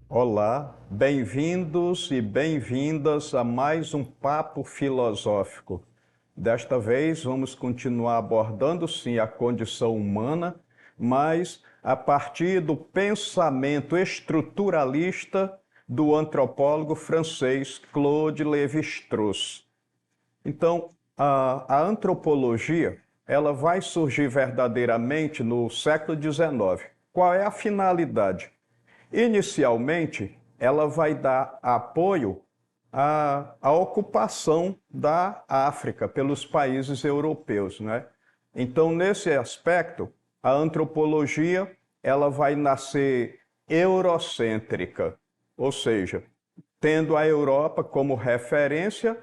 Olá, bem-vindos e bem-vindas a mais um Papo Filosófico. Desta vez vamos continuar abordando sim a condição humana, mas a partir do pensamento estruturalista do antropólogo francês Claude Lévi-Strauss. Então, a antropologia, ela vai surgir verdadeiramente no século XIX. Qual é a finalidade? Inicialmente, ela vai dar apoio à ocupação da África pelos países europeus, né? Então, nesse aspecto, a antropologia ela vai nascer eurocêntrica, ou seja, tendo a Europa como referência,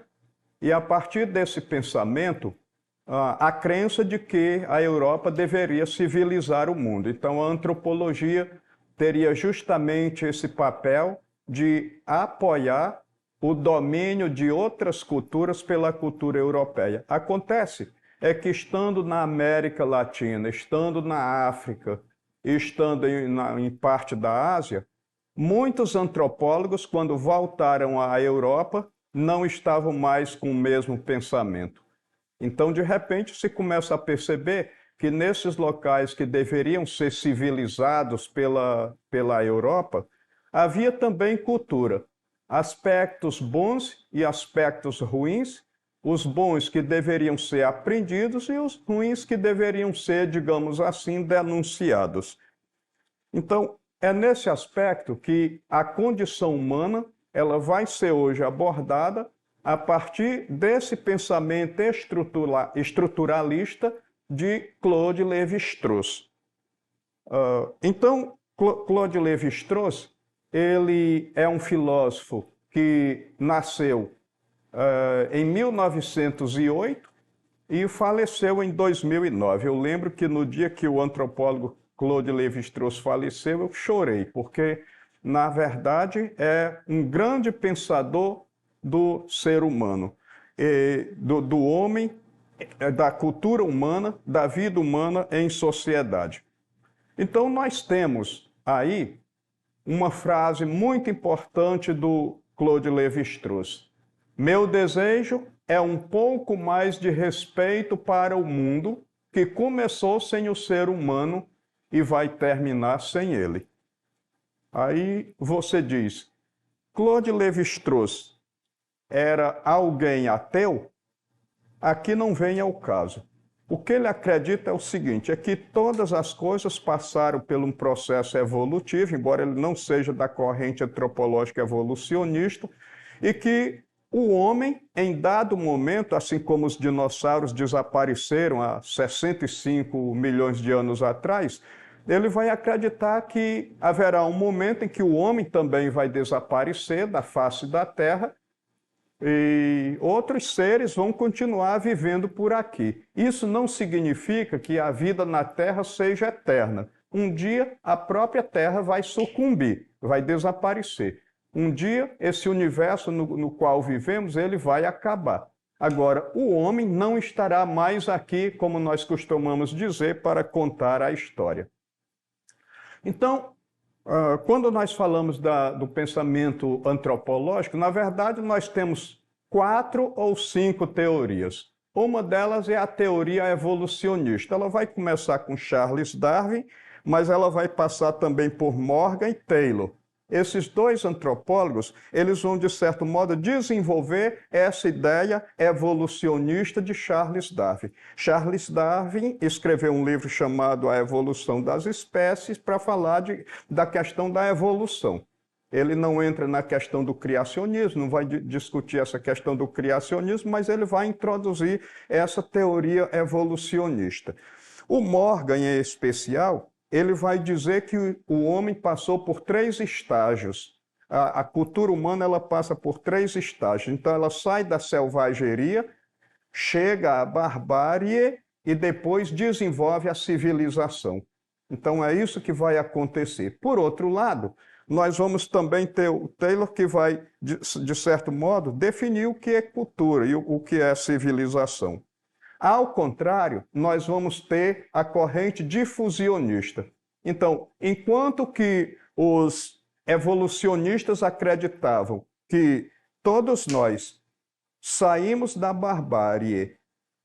e a partir desse pensamento, a crença de que a Europa deveria civilizar o mundo. Então, a antropologia teria justamente esse papel de apoiar o domínio de outras culturas pela cultura europeia. Acontece que estando na América Latina, estando na África, estando em parte da Ásia, muitos antropólogos, quando voltaram à Europa, não estavam mais com o mesmo pensamento. Então, de repente, se começa a perceber que nesses locais que deveriam ser civilizados pela Europa, havia também cultura, aspectos bons e aspectos ruins, os bons que deveriam ser aprendidos e os ruins que deveriam ser, digamos assim, denunciados. Então, é nesse aspecto que a condição humana ela vai ser hoje abordada a partir desse pensamento estruturalista de Claude Lévi-Strauss. Então, Claude Lévi-Strauss, ele é um filósofo que nasceu em 1908 e faleceu em 2009. Eu lembro que no dia que o antropólogo Claude Lévi-Strauss faleceu, eu chorei, porque, na verdade, é um grande pensador do ser humano, do homem, da cultura humana, da vida humana em sociedade. Então, nós temos aí uma frase muito importante do Claude Lévi-Strauss. Meu desejo é um pouco mais de respeito para o mundo que começou sem o ser humano e vai terminar sem ele. Aí você diz, Claude Lévi-Strauss era alguém ateu? Aqui não vem ao caso. O que ele acredita é o seguinte, é que todas as coisas passaram por um processo evolutivo, embora ele não seja da corrente antropológica evolucionista, e que o homem, em dado momento, assim como os dinossauros desapareceram há 65 milhões de anos atrás, ele vai acreditar que haverá um momento em que o homem também vai desaparecer da face da Terra e outros seres vão continuar vivendo por aqui. Isso não significa que a vida na Terra seja eterna. Um dia a própria Terra vai sucumbir, vai desaparecer. Um dia esse universo no qual vivemos, ele vai acabar. Agora, o homem não estará mais aqui, como nós costumamos dizer, para contar a história. Então, quando nós falamos do pensamento antropológico, na verdade nós temos 4 ou 5 teorias. Uma delas é a teoria evolucionista. Ela vai começar com Charles Darwin, mas ela vai passar também por Morgan e Taylor. Esses dois antropólogos, eles vão, de certo modo, desenvolver essa ideia evolucionista de Charles Darwin. Charles Darwin escreveu um livro chamado A Evolução das Espécies para falar da questão da evolução. Ele não entra na questão do criacionismo, não vai discutir essa questão do criacionismo, mas ele vai introduzir essa teoria evolucionista. O Morgan, em especial, ele vai dizer que o homem passou por 3 estágios. A cultura humana ela passa por 3 estágios. Então, ela sai da selvageria, chega à barbárie e depois desenvolve a civilização. Então é isso que vai acontecer. Por outro lado, nós vamos também ter o Taylor que vai, de certo modo, definir o que é cultura e o que é civilização. Ao contrário, nós vamos ter a corrente difusionista. Então, enquanto que os evolucionistas acreditavam que todos nós saímos da barbárie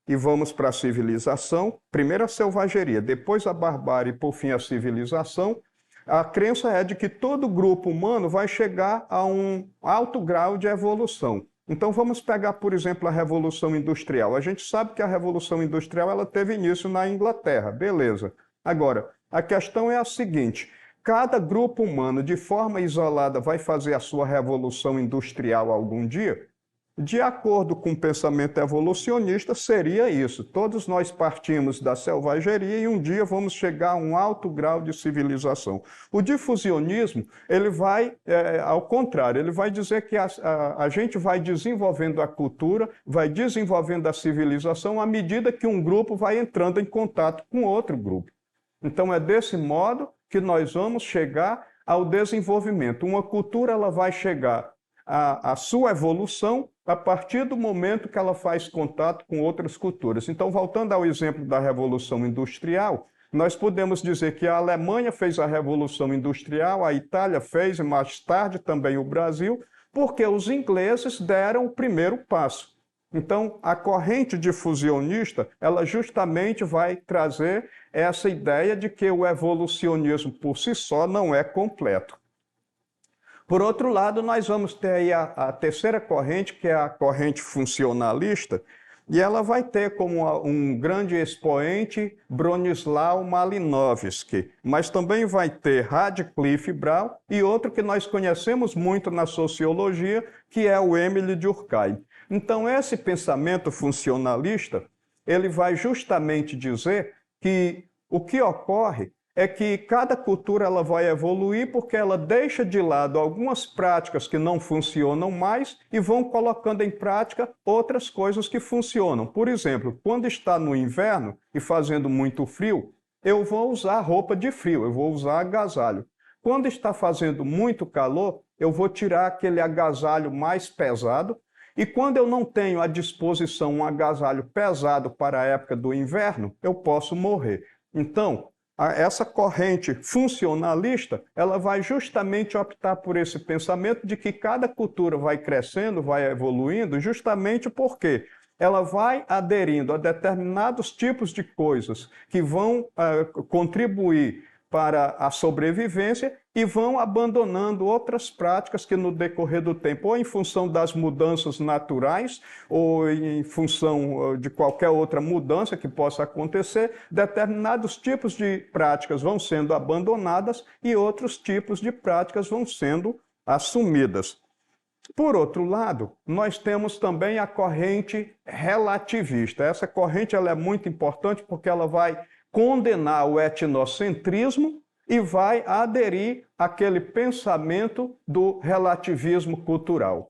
e vamos para a civilização, primeiro a selvageria, depois a barbárie e por fim a civilização, a crença é de que todo grupo humano vai chegar a um alto grau de evolução. Então vamos pegar, por exemplo, a Revolução Industrial. A gente sabe que a Revolução Industrial ela teve início na Inglaterra, beleza. Agora, a questão é a seguinte: cada grupo humano, de forma isolada, vai fazer a sua revolução industrial algum dia? De acordo com o pensamento evolucionista, seria isso. Todos nós partimos da selvageria e um dia vamos chegar a um alto grau de civilização. O difusionismo, ele vai, ao contrário, ele vai dizer que a gente vai desenvolvendo a cultura, vai desenvolvendo a civilização à medida que um grupo vai entrando em contato com outro grupo. Então é desse modo que nós vamos chegar ao desenvolvimento. Uma cultura ela vai chegar à sua evolução a partir do momento que ela faz contato com outras culturas. Então, voltando ao exemplo da Revolução Industrial, nós podemos dizer que a Alemanha fez a Revolução Industrial, a Itália fez e mais tarde também o Brasil, porque os ingleses deram o primeiro passo. Então, a corrente difusionista, ela justamente vai trazer essa ideia de que o evolucionismo por si só não é completo. Por outro lado, nós vamos ter aí a terceira corrente, que é a corrente funcionalista, e ela vai ter como um grande expoente Bronislaw Malinowski, mas também vai ter Radcliffe Brown e outro que nós conhecemos muito na sociologia, que é o Émile Durkheim. Então, esse pensamento funcionalista, ele vai justamente dizer que o que ocorre é que cada cultura ela vai evoluir porque ela deixa de lado algumas práticas que não funcionam mais e vão colocando em prática outras coisas que funcionam. Por exemplo, quando está no inverno e fazendo muito frio, eu vou usar roupa de frio, eu vou usar agasalho. Quando está fazendo muito calor, eu vou tirar aquele agasalho mais pesado. E quando eu não tenho à disposição um agasalho pesado para a época do inverno, eu posso morrer. Então, essa corrente funcionalista, ela vai justamente optar por esse pensamento de que cada cultura vai crescendo, vai evoluindo, justamente porque ela vai aderindo a determinados tipos de coisas que vão contribuir para a sobrevivência e vão abandonando outras práticas que no decorrer do tempo, ou em função das mudanças naturais, ou em função de qualquer outra mudança que possa acontecer, determinados tipos de práticas vão sendo abandonadas e outros tipos de práticas vão sendo assumidas. Por outro lado, nós temos também a corrente relativista. Essa corrente ela é muito importante porque ela vai condenar o etnocentrismo e vai aderir àquele pensamento do relativismo cultural.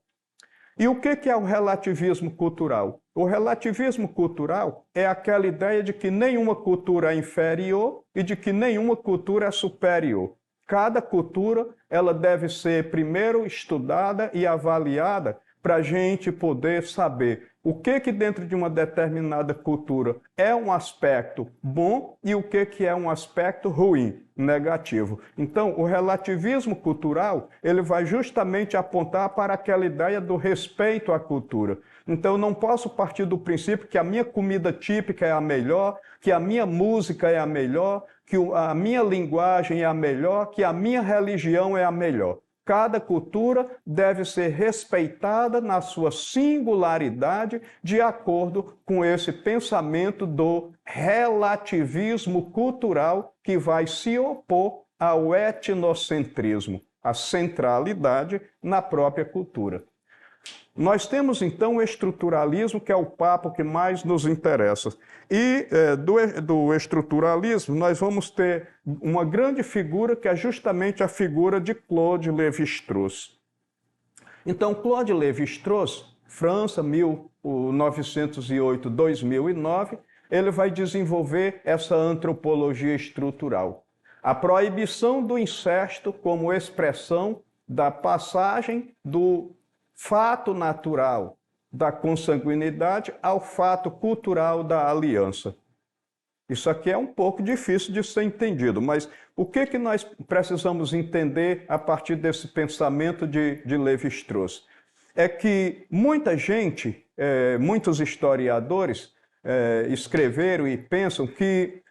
E o que é o relativismo cultural? O relativismo cultural é aquela ideia de que nenhuma cultura é inferior e de que nenhuma cultura é superior. Cada cultura ela deve ser primeiro estudada e avaliada para a gente poder saber o que dentro de uma determinada cultura é um aspecto bom e o que é um aspecto ruim, negativo. Então, o relativismo cultural, ele vai justamente apontar para aquela ideia do respeito à cultura. Então, eu não posso partir do princípio que a minha comida típica é a melhor, que a minha música é a melhor, que a minha linguagem é a melhor, que a minha religião é a melhor. Cada cultura deve ser respeitada na sua singularidade de acordo com esse pensamento do relativismo cultural que vai se opor ao etnocentrismo, a centralidade na própria cultura. Nós temos, então, o estruturalismo, que é o papo que mais nos interessa. E do estruturalismo, nós vamos ter uma grande figura, que é justamente a figura de Claude Lévi-Strauss. Então, Claude Lévi-Strauss, França, 1908-2009, ele vai desenvolver essa antropologia estrutural. A proibição do incesto como expressão da passagem do fato natural da consanguinidade ao fato cultural da aliança. Isso aqui é um pouco difícil de ser entendido, mas o que nós precisamos entender a partir desse pensamento de Lévi-Strauss? É que muita gente, muitos historiadores escreveram e pensam que,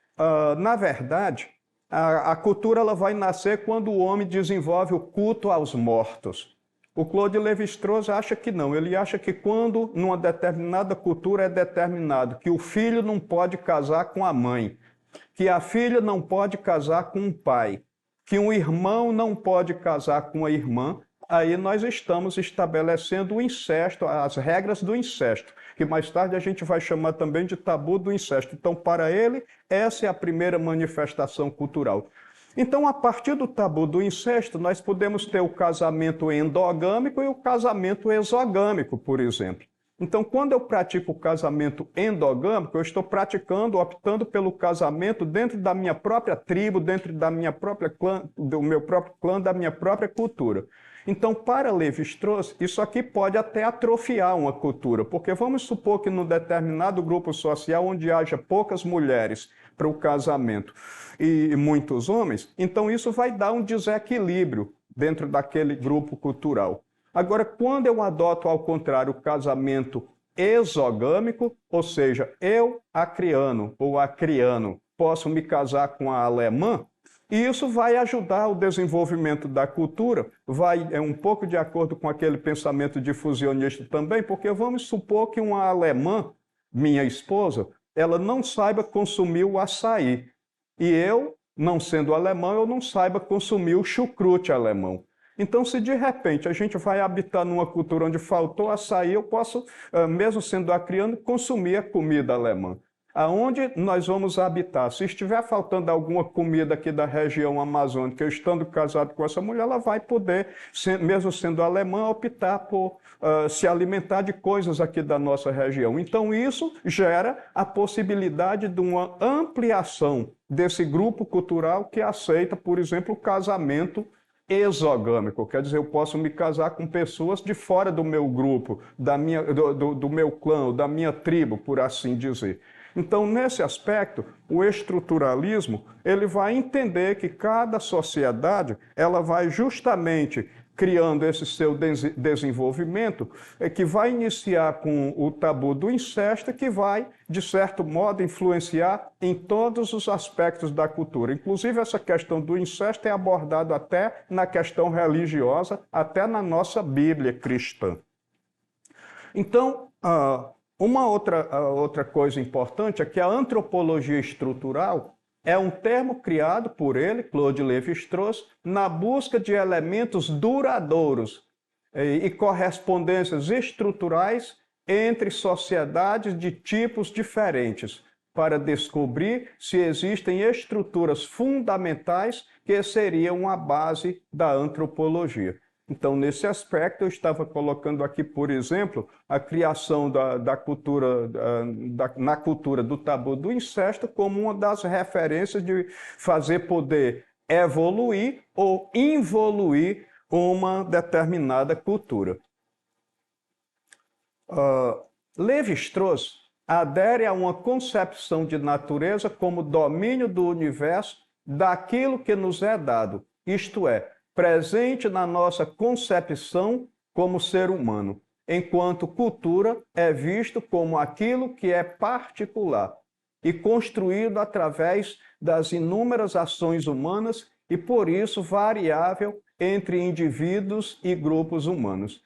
na verdade, a cultura ela vai nascer quando o homem desenvolve o culto aos mortos. O Claude Lévi-Strauss acha que não. Ele acha que quando, numa determinada cultura, é determinado que o filho não pode casar com a mãe, que a filha não pode casar com o pai, que um irmão não pode casar com a irmã, aí nós estamos estabelecendo o incesto, as regras do incesto, que mais tarde a gente vai chamar também de tabu do incesto. Então, para ele, essa é a primeira manifestação cultural. Então, a partir do tabu do incesto, nós podemos ter o casamento endogâmico e o casamento exogâmico, por exemplo. Então, quando eu pratico o casamento endogâmico, eu estou praticando, optando pelo casamento dentro da minha própria tribo, dentro da minha própria clã, do meu próprio clã, da minha própria cultura. Então, para Lévi-Strauss, isso aqui pode até atrofiar uma cultura, porque vamos supor que num determinado grupo social onde haja poucas mulheres para o casamento e muitos homens, então isso vai dar um desequilíbrio dentro daquele grupo cultural. Agora, quando eu adoto, ao contrário, o casamento exogâmico, ou seja, eu, acriano ou acriano, posso me casar com a alemã, e isso vai ajudar o desenvolvimento da cultura, é um pouco de acordo com aquele pensamento difusionista também, porque vamos supor que uma alemã, minha esposa, ela não saiba consumir o açaí. E eu, não sendo alemão, eu não saiba consumir o chucrute alemão. Então, se de repente a gente vai habitar numa cultura onde faltou açaí, eu posso, mesmo sendo acriano, consumir a comida alemã. Aonde nós vamos habitar? Se estiver faltando alguma comida aqui da região amazônica, eu estando casado com essa mulher, ela vai poder, mesmo sendo alemã, optar por se alimentar de coisas aqui da nossa região. Então, isso gera a possibilidade de uma ampliação desse grupo cultural que aceita, por exemplo, o casamento exogâmico. Quer dizer, eu posso me casar com pessoas de fora do meu grupo, do meu clã, da minha tribo, por assim dizer. Então, nesse aspecto, o estruturalismo ele vai entender que cada sociedade ela vai justamente criando esse seu desenvolvimento, que vai iniciar com o tabu do incesto, que vai, de certo modo, influenciar em todos os aspectos da cultura. Inclusive, essa questão do incesto é abordada até na questão religiosa, até na nossa Bíblia cristã. Então, uma outra coisa importante é que a antropologia estrutural é um termo criado por ele, Claude Lévi-Strauss, na busca de elementos duradouros e correspondências estruturais entre sociedades de tipos diferentes, para descobrir se existem estruturas fundamentais que seriam a base da antropologia. Então, nesse aspecto, eu estava colocando aqui, por exemplo, a criação da cultura, na cultura do tabu do incesto como uma das referências de fazer poder evoluir ou involuir uma determinada cultura. Lévi-Strauss adere a uma concepção de natureza como domínio do universo daquilo que nos é dado, isto é, presente na nossa concepção como ser humano, enquanto cultura é visto como aquilo que é particular e construído através das inúmeras ações humanas e, por isso, variável entre indivíduos e grupos humanos.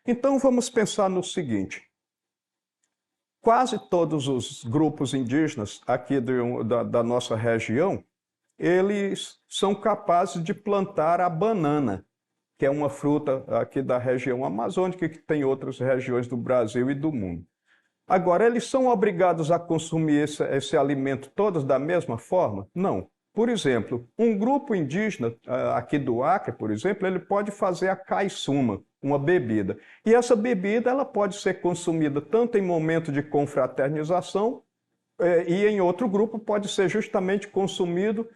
Então, vamos pensar no seguinte. Quase todos os grupos indígenas aqui da nossa região, eles são capazes de plantar a banana, que é uma fruta aqui da região amazônica, que tem outras regiões do Brasil e do mundo. Agora, eles são obrigados a consumir esse alimento todos da mesma forma? Não. Por exemplo, um grupo indígena aqui do Acre, por exemplo, ele pode fazer a caiçuma, uma bebida. E essa bebida ela pode ser consumida tanto em momento de confraternização, e em outro grupo pode ser justamente consumido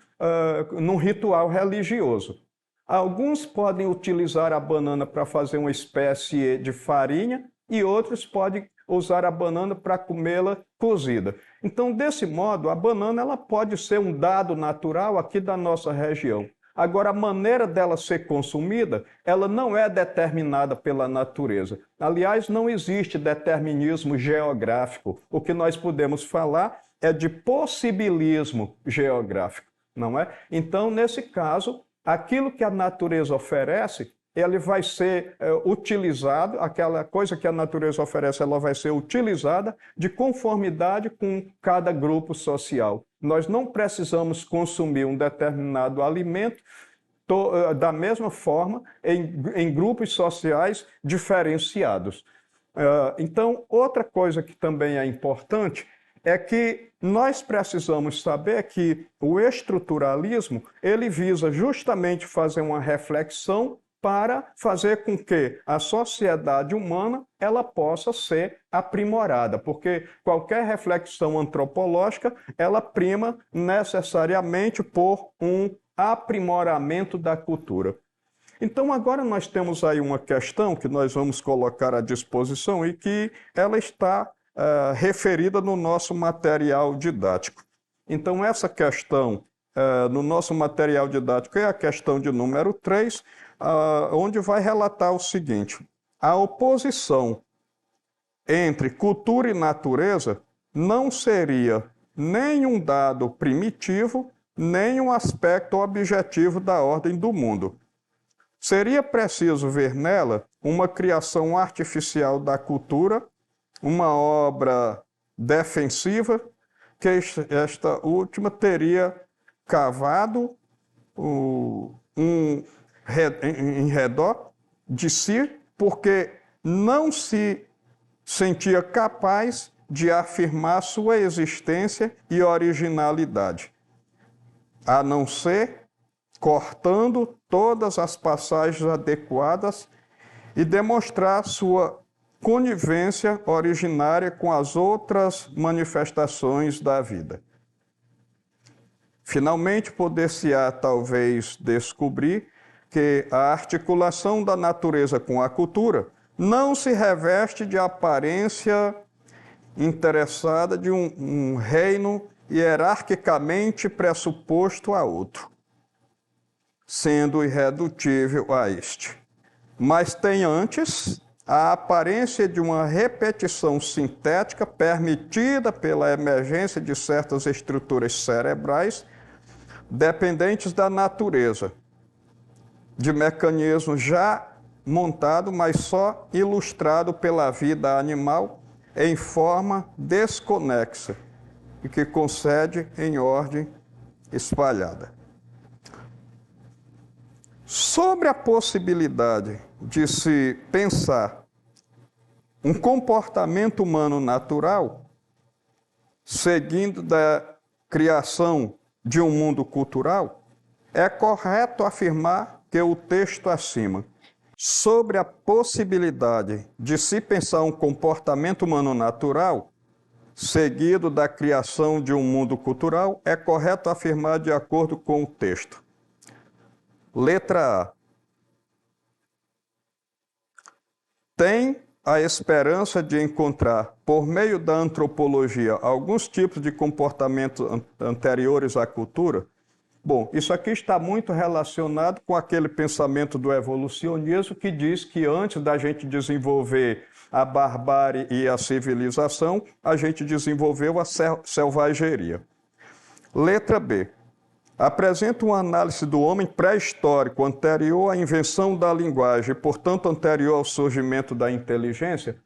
num ritual religioso. Alguns podem utilizar a banana para fazer uma espécie de farinha e outros podem usar a banana para comê-la cozida. Então, desse modo, a banana ela pode ser um dado natural aqui da nossa região. Agora, a maneira dela ser consumida, ela não é determinada pela natureza. Aliás, não existe determinismo geográfico. O que nós podemos falar é de possibilismo geográfico, não é? Então, nesse caso, aquilo que a natureza oferece, ele vai ser utilizado, aquela coisa que a natureza oferece, ela vai ser utilizada de conformidade com cada grupo social. Nós não precisamos consumir um determinado alimento da mesma forma em grupos sociais diferenciados. Então, outra coisa que também é importante é que nós precisamos saber que o estruturalismo, ele visa justamente fazer uma reflexão para fazer com que a sociedade humana ela possa ser aprimorada, porque qualquer reflexão antropológica, ela prima necessariamente por um aprimoramento da cultura. Então, agora nós temos aí uma questão que nós vamos colocar à disposição e que ela está referida no nosso material didático. Então, essa questão no nosso material didático é a questão de número 3, onde vai relatar o seguinte: a oposição entre cultura e natureza não seria nem um dado primitivo, nem um aspecto objetivo da ordem do mundo. Seria preciso ver nela uma criação artificial da cultura, uma obra defensiva, que esta última teria cavado em redor de si, porque não se sentia capaz de afirmar sua existência e originalidade, a não ser cortando todas as passagens adequadas e demonstrar sua conivência originária com as outras manifestações da vida. Finalmente, poder-se-á talvez descobrir que a articulação da natureza com a cultura não se reveste de aparência interessada de um reino hierarquicamente pressuposto a outro, sendo irredutível a este, mas tem antes a aparência de uma repetição sintética permitida pela emergência de certas estruturas cerebrais dependentes da natureza, de mecanismo já montado, mas só ilustrado pela vida animal em forma desconexa e que concede em ordem espalhada. Sobre a possibilidade de se pensar um comportamento humano natural, seguindo da criação de um mundo cultural, é correto afirmar que o texto acima, sobre a possibilidade de se pensar um comportamento humano natural, seguido da criação de um mundo cultural, é correto afirmar de acordo com o texto. Letra A. Tem a esperança de encontrar, por meio da antropologia, alguns tipos de comportamentos anteriores à cultura? Bom, isso aqui está muito relacionado com aquele pensamento do evolucionismo que diz que antes da gente desenvolver a barbárie e a civilização, a gente desenvolveu a selvageria. Letra B. Apresenta uma análise do homem pré-histórico, anterior à invenção da linguagem, portanto anterior ao surgimento da inteligência?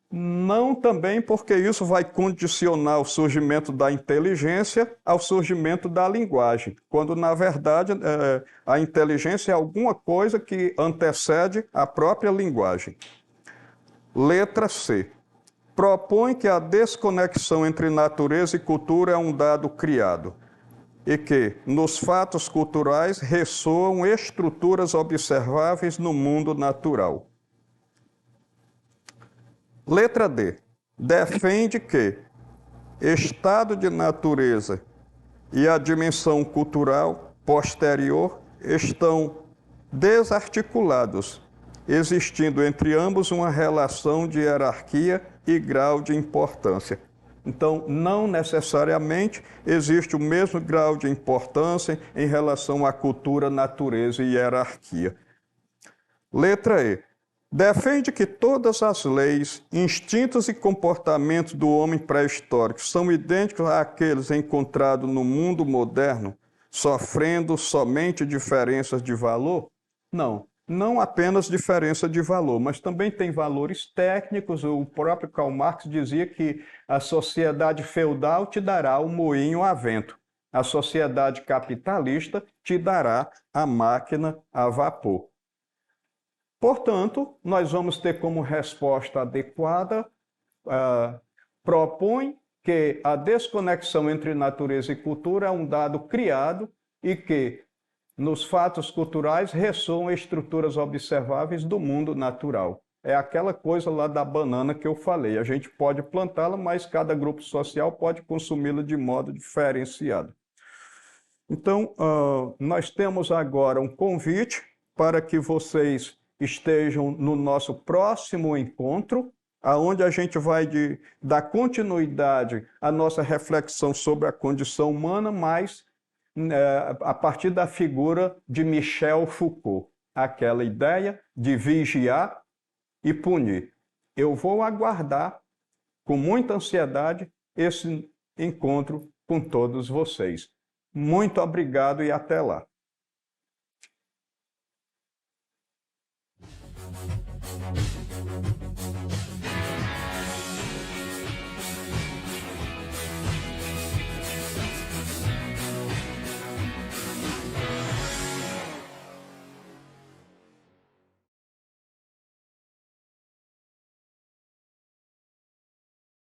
Não também, porque isso vai condicionar o surgimento da inteligência ao surgimento da linguagem, quando, na verdade, a inteligência é alguma coisa que antecede a própria linguagem. Letra C. Propõe que a desconexão entre natureza e cultura é um dado criado e que, nos fatos culturais, ressoam estruturas observáveis no mundo natural. Letra D. Defende que estado de natureza e a dimensão cultural posterior estão desarticulados, existindo entre ambos uma relação de hierarquia e grau de importância. Então, não necessariamente existe o mesmo grau de importância em relação à cultura, natureza e hierarquia. Letra E. Defende que todas as leis, instintos e comportamentos do homem pré-histórico são idênticos àqueles encontrados no mundo moderno, sofrendo somente diferenças de valor? Não. Não apenas diferença de valor, mas também tem valores técnicos. O próprio Karl Marx dizia que a sociedade feudal te dará o moinho a vento, a sociedade capitalista te dará a máquina a vapor. Portanto, nós vamos ter como resposta adequada, propõe que a desconexão entre natureza e cultura é um dado criado e que nos fatos culturais ressoam estruturas observáveis do mundo natural. É aquela coisa lá da banana que eu falei. A gente pode plantá-la, mas cada grupo social pode consumi-la de modo diferenciado. Então, nós temos agora um convite para que vocês estejam no nosso próximo encontro, aonde a gente vai dar continuidade à nossa reflexão sobre a condição humana, mas a partir da figura de Michel Foucault, aquela ideia de vigiar e punir. Eu vou aguardar com muita ansiedade esse encontro com todos vocês. Muito obrigado e até lá.